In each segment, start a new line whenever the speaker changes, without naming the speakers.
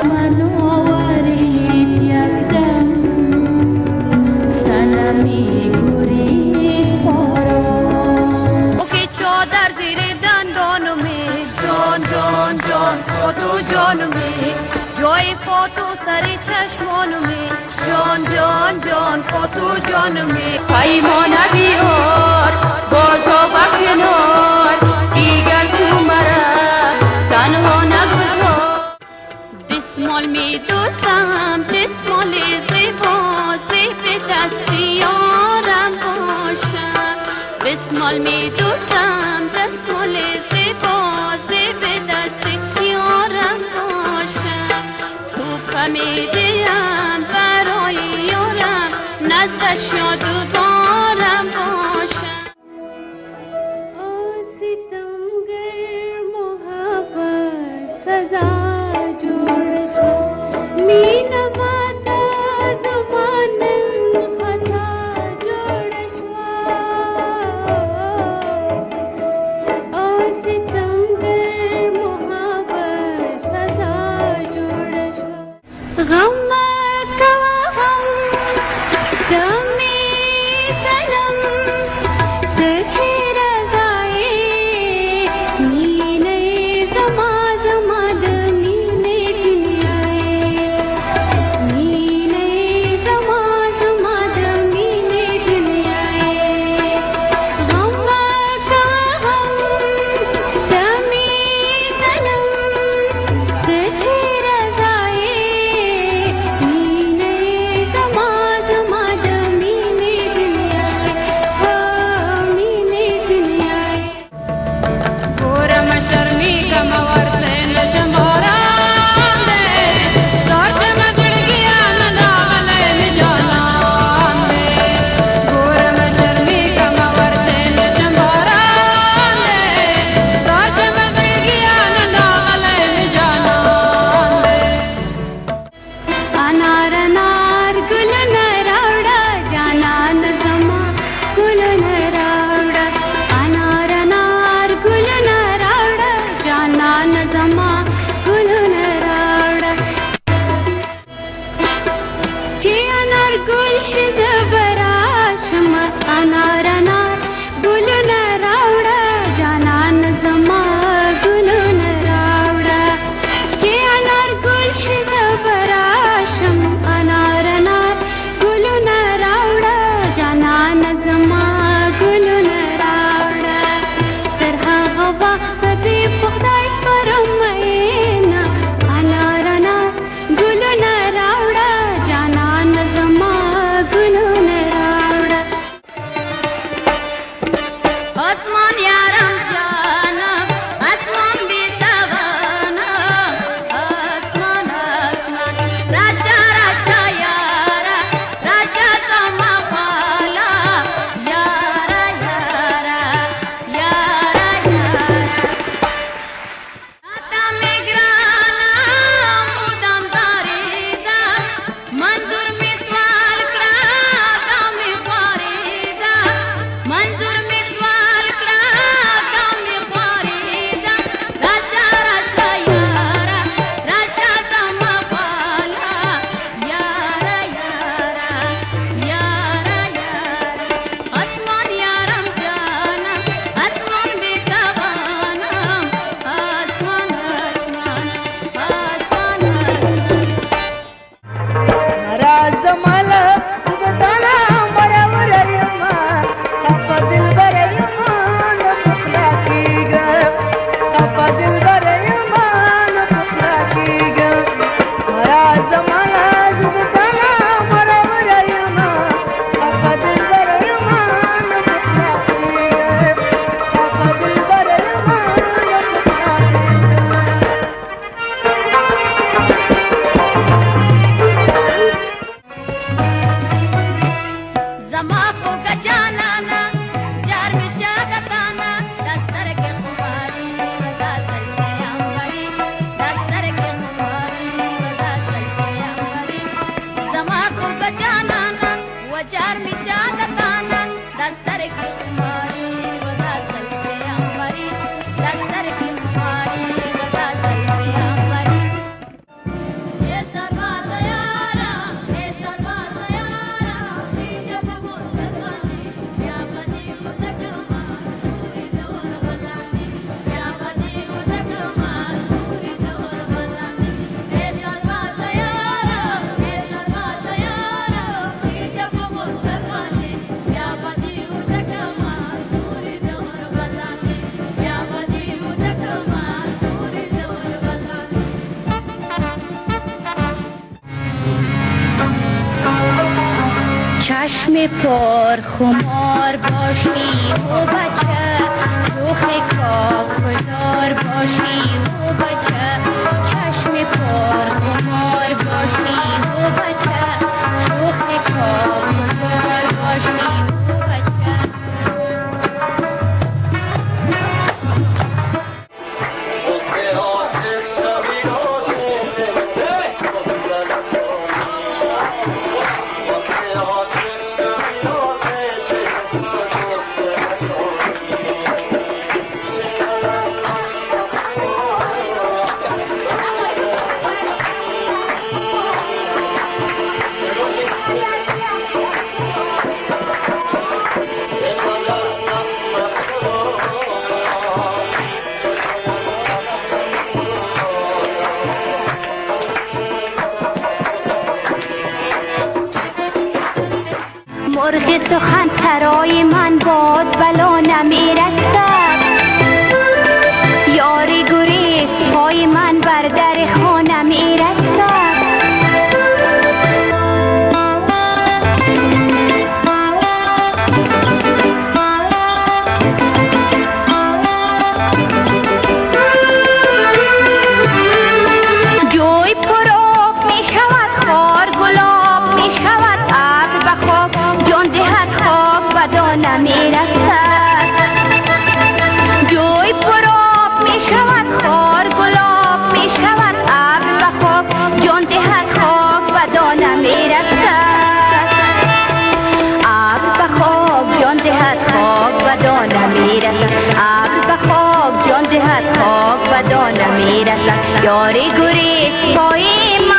منورید یکدم سنمی گریز باران که چادر زیر دندانمی جان جان جان فاتو جانمی جای فاتو سر چشمانمی جان جان جان فاتو جانمی پیمان بیار بازا بکنار دیگر تو مرا تنها نگذار دستمال می دوستم دستمال زیبا زیب دست یارم باشم دستمال می دوستم دستمال زیبا زیب دست یارم باشم تو می دیم برای یارم نزدش یادگارم باشم ستمگر محبت سزا جوش می نماد زمانم خطا جوش ستمگر محبت سزا جوش غم پر خمار باشی و بچه روخ کاکدار باشی و بچه چشم پر خمار باشی و بچه روخ کاکدار باشی و بچه مرغ سخن ترای من باز بلا نمیرسد یاری گریز پای من بر در خانه میرسد جوی پراب می شود خار گلاب می شود ابر به خواب جان دهد خاک و دانه می رسد جوی پراب می شود خار گلاب می شود ابر به خواب جان دهد خاک و دانه می رسد ابر به خاک جان دهد خاک و دانه می رسد ابر به خاک جان دهد خاک و دانه می رسد یاری گریز پای من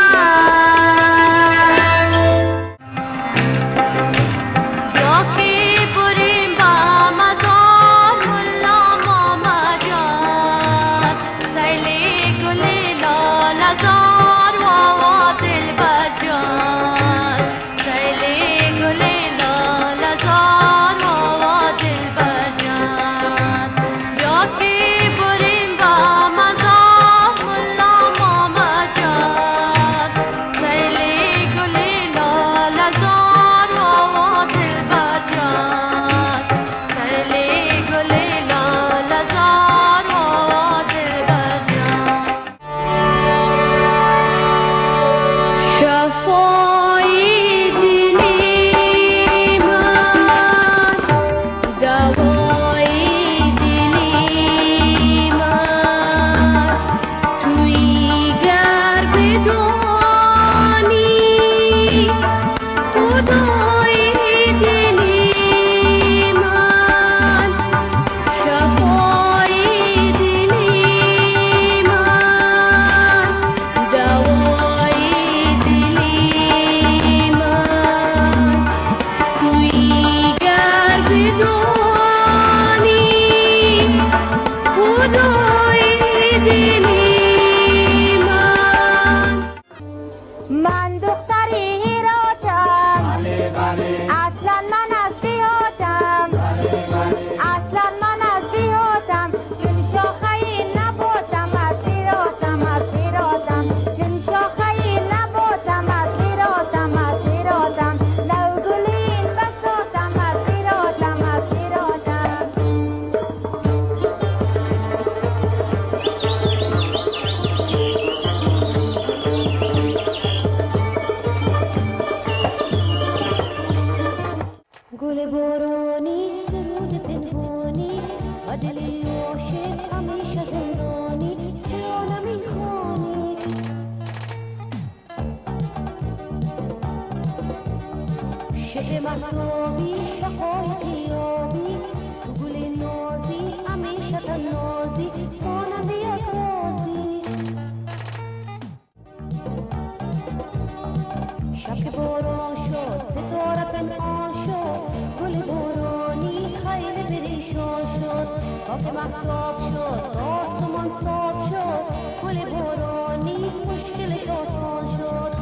گل بارانی سرود پنهانی و دل عاشق همیشه زندانی چرا نمیخوانی شعر مهتابی شقایقی یابی گل نازی همیشه تنازی خواننده رازی شب که باران شد ستاره پنهان شد گل بارانی خیلی پریشان شد تا که مهتاب شد آسمان صاف شد گل بارانی مشکلش آسان شد